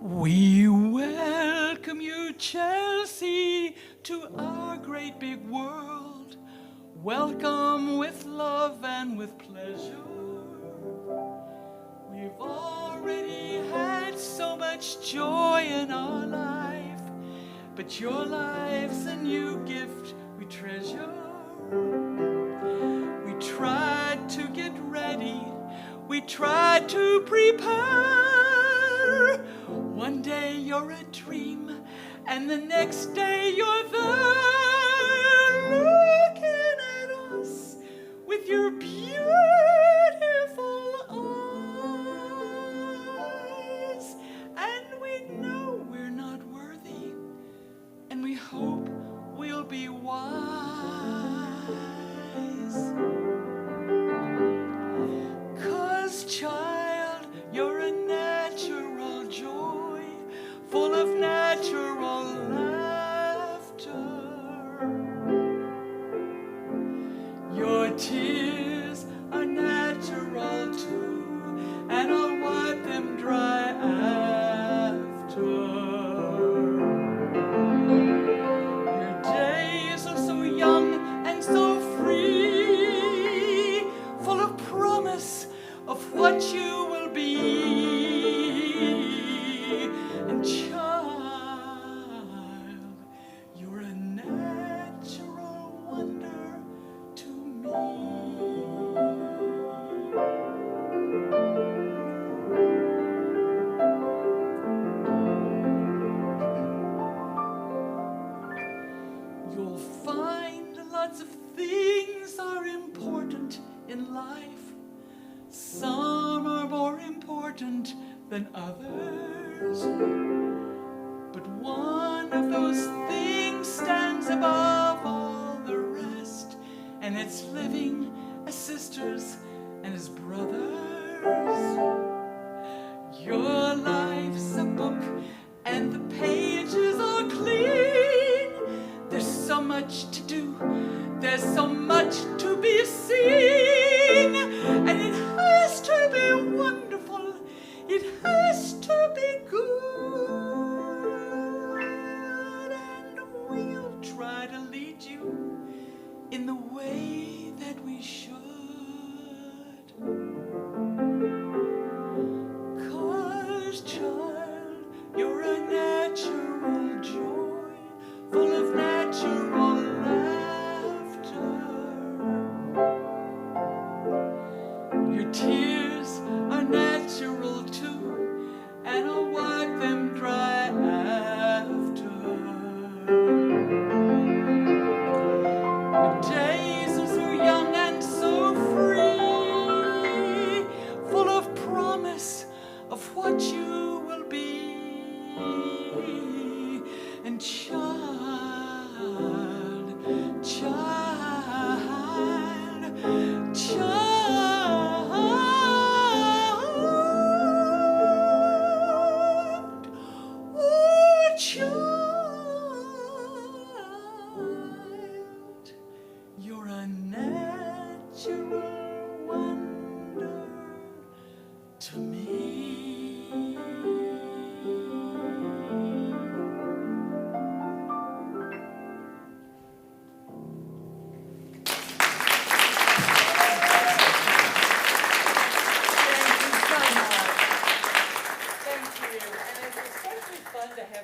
We welcome you, Chelsea, to our great big world. Welcome with love and with pleasure. We've already had so much joy in our life, but your life's a new gift we treasure. We tried to get ready, we tried to prepare. One day you're a dream, and the next day you're there, looking at us with your beautiful eyes. And we know we're not worthy, and we hope we'll be wise. 'Cause child, you're a natural joy, full of natural laughter. Your tears are natural too, and I'll wipe them dry after. Your days are so young and so free, full of promise of what you will be. And child, you're a natural wonder to me. You'll find lots of things are important in life. Some are more important than others. But one of those things stands above all the rest, and it's living as sisters and as brothers. Your life's a book, and the pages are clean. There's so much to do, there's so much to be seen, and it has to be wonderful, it has to be good, and we'll try to lead you in the way that we should. 'Cause child, you're a natural joy, full of natural laughter. Your tears are natural too, and I'll wipe them dry after. Your days are so young and so free, full of promise of what you will be. And child, child, child, oh child, you're a natural wonder to me.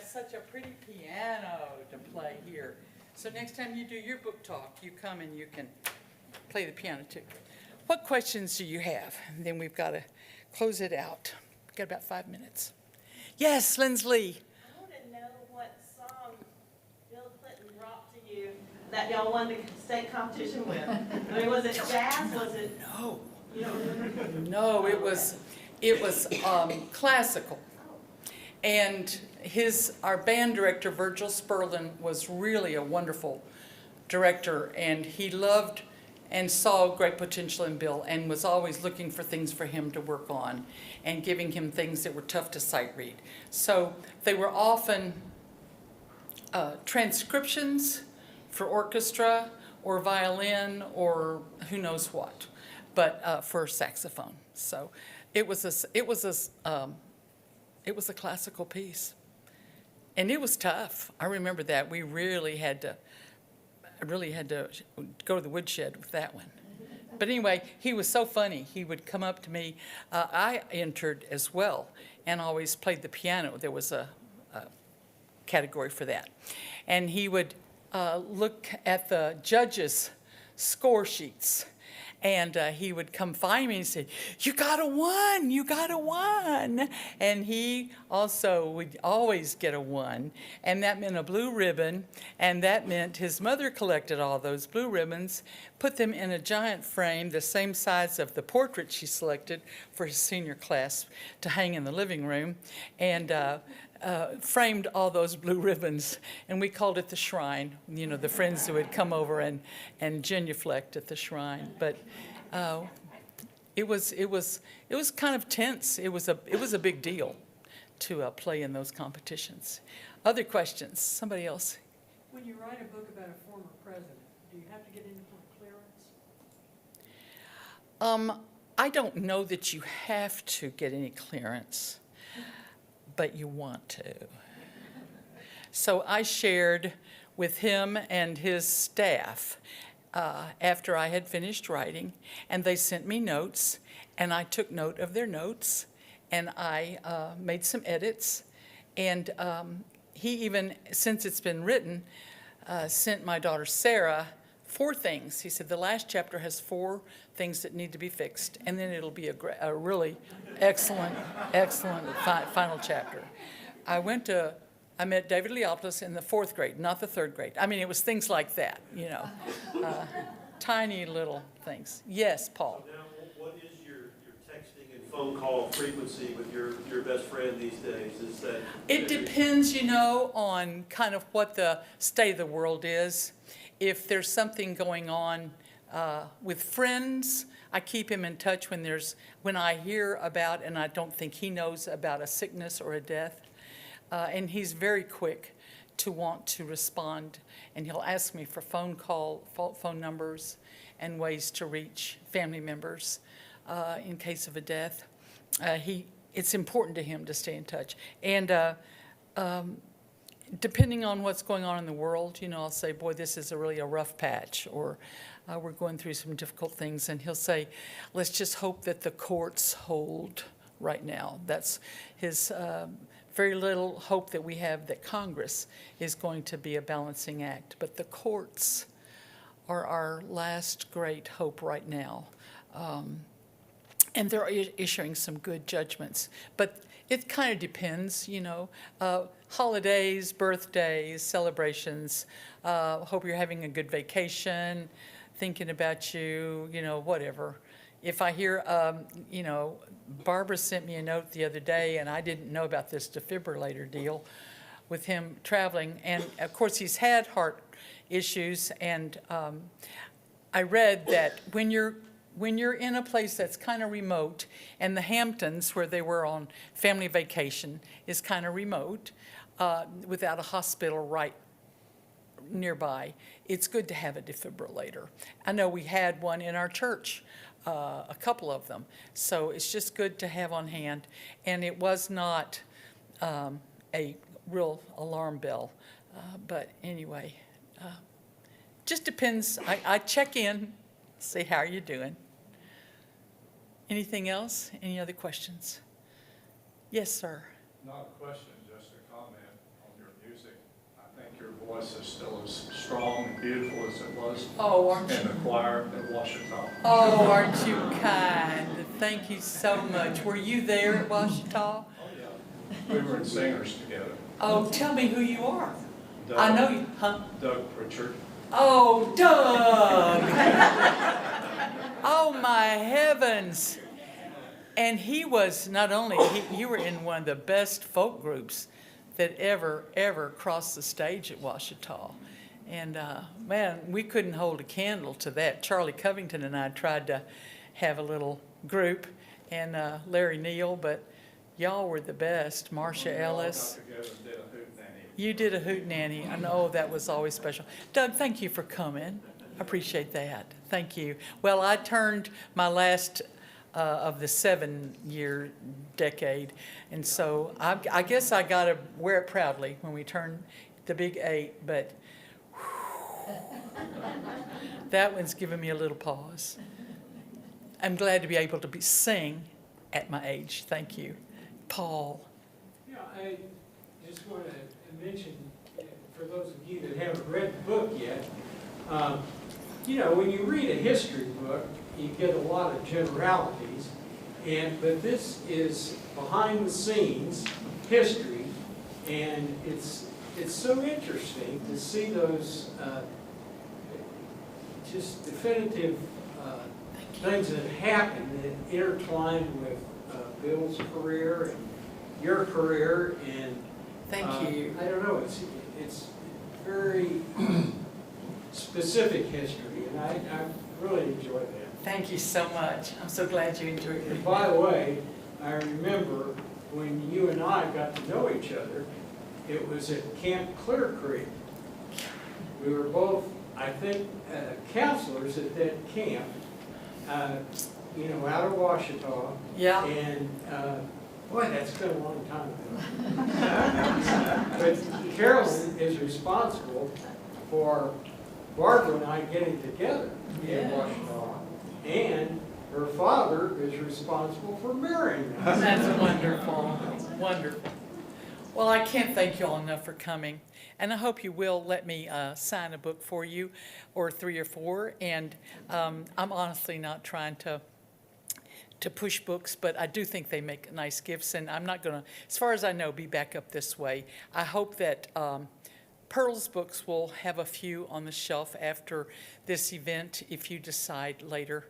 Such a pretty piano to play here. So next time you do your book talk, you come and you can play the piano too. What questions do you have? And then we've got to close it out. We've got about 5 minutes. Yes, Lindsley. I want to know what song Bill Clinton brought to you that y'all won the state competition with. I mean, was it jazz? Was it? No. You don't remember? No, it was It was classical. And our band director, Virgil Sperlin, was really a wonderful director, and he loved and saw great potential in Bill and was always looking for things for him to work on and giving him things that were tough to sight read. So they were often transcriptions for orchestra or violin or who knows what, but for saxophone. So it was a classical piece, and it was tough. I remember that we really had to go to the woodshed with that one. But anyway, he was so funny. He would come up to me. I entered as well and always played the piano. There was a category for that. And he would look at the judges' score sheets. And he would come find me and say, "You got a 1, you got a 1." And he also would always get a 1. And that meant a blue ribbon. And that meant his mother collected all those blue ribbons, put them in a giant frame, the same size of the portrait she selected for his senior class to hang in the living room, and framed all those blue ribbons. And we called it the shrine, you know, the friends who would come over and genuflect at the shrine. But it was kind of tense. It was a big deal to play in those competitions. Other questions? Somebody else? When you write a book about a former president, do you have to get any clearance? I don't know that you have to get any clearance, but you want to. So I shared with him and his staff after I had finished writing, and they sent me notes, and I took note of their notes, and I made some edits, and he even, since it's been written, sent my daughter Sarah 4 things. He said the last chapter has 4 things that need to be fixed, and then it'll be a really excellent final chapter. I met David Leopoulos in the 4th grade, not the 3rd grade. I mean, it was things like that, you know, tiny little things. Yes, Paul. Now, what is your texting and phone call frequency with your best friend these days? Is that it depends, you know, on kind of what the state of the world is. If there's something going on with friends, I keep him in touch when I hear about, and I don't think he knows about, a sickness or a death. And he's very quick to want to respond, and he'll ask me for phone numbers and ways to reach family members in case of a death. It's important to him to stay in touch. And depending on what's going on in the world, you know, I'll say, boy, this is really a rough patch, or we're going through some difficult things. And he'll say, let's just hope that the courts hold right now. That's his very little hope that we have that Congress is going to be a balancing act. But the courts are our last great hope right now. And they're issuing some good judgments. But it kind of depends, you know. Holidays, birthdays, celebrations. Hope you're having a good vacation, thinking about you, you know, whatever. If I hear, you know, Barbara sent me a note the other day, and I didn't know about this defibrillator deal with him traveling. And, of course, he's had heart issues. And I read that when you're in a place that's kind of remote, and the Hamptons, where they were on family vacation, is kind of remote, without a hospital right nearby, it's good to have a defibrillator. I know we had one in our church, a couple of them, so it's just good to have on hand. And it was not a real alarm bell, but anyway, just depends. I check in, see how you're doing. Anything else? Any other questions? Yes, sir. Not a question, just a comment on your music. I think your voice is still as strong and beautiful as it was in the choir at Washita. Oh, aren't you kind? Thank you so much. Were you there at Washita? Oh, yeah. We were in singers together. Oh, tell me who you are. Doug, I know you, huh? Doug Pritchard. Oh, Doug! Oh, my heavens. And he was not only, you were in one of the best folk groups that ever crossed the stage at Ouachita. And man, we couldn't hold a candle to that. Charlie Covington and I tried to have a little group, and Larry Neal, but y'all were the best. Marcia Ellis. We all got together and did a hootenanny. You did a hootenanny. I know that was always special. Doug, thank you for coming. I appreciate that. Thank you. Well, I turned my last of the 7-year decade, and so I guess I got to wear it proudly when we turn the big 8, but that one's given me a little pause. I'm glad to be able to sing at my age. Thank you. Paul. Yeah, I just want to mention, for those of you that haven't read the book yet, you know, when you read a history book, you get a lot of generalities, but this is behind the scenes history, and it's so interesting to see those just definitive things that happened that intertwined with Bill's career and your career, and Thank you. I don't know, it's very specific history, and I really enjoy that. Thank you so much. I'm so glad you enjoyed it. And by the way, I remember when you and I got to know each other, it was at Camp Clear Creek. We were both, I think, counselors at that camp, you know, out of Ouachita. Yeah. And, boy, that's been a long time ago. But Carolyn is responsible for Barbara and I getting together in Ouachita. And her father is responsible for marrying us. That's wonderful. Wonderful. Well, I can't thank you all enough for coming. And I hope you will let me sign a book for you, or 3 or 4. And I'm honestly not trying to push books, but I do think they make nice gifts. And I'm not going to, as far as I know, be back up this way. I hope that Pearl's books will have a few on the shelf after this event, if you decide later.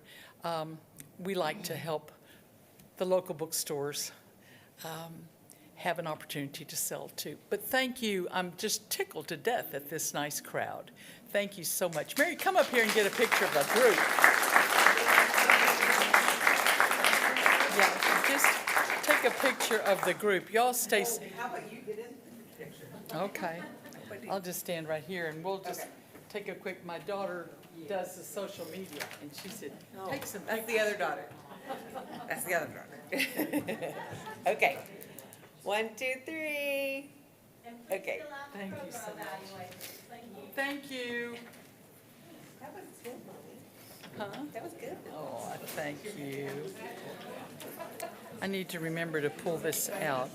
We like to help the local bookstores have an opportunity to sell too. But thank you. I'm just tickled to death at this nice crowd. Thank you so much. Mary, come up here and get a picture of a group. Yeah, just take a picture of the group. Y'all stay. How about you get in the picture? Okay. I'll just stand right here and we'll just take a quick, my daughter does the social media and she said, take some. That's the other daughter. That's the other daughter. Okay. 1, 2, 3. Okay. Thank you so much. Thank you. That was good, Mommy. Huh? That was good. Oh, thank you. I need to remember to pull this out.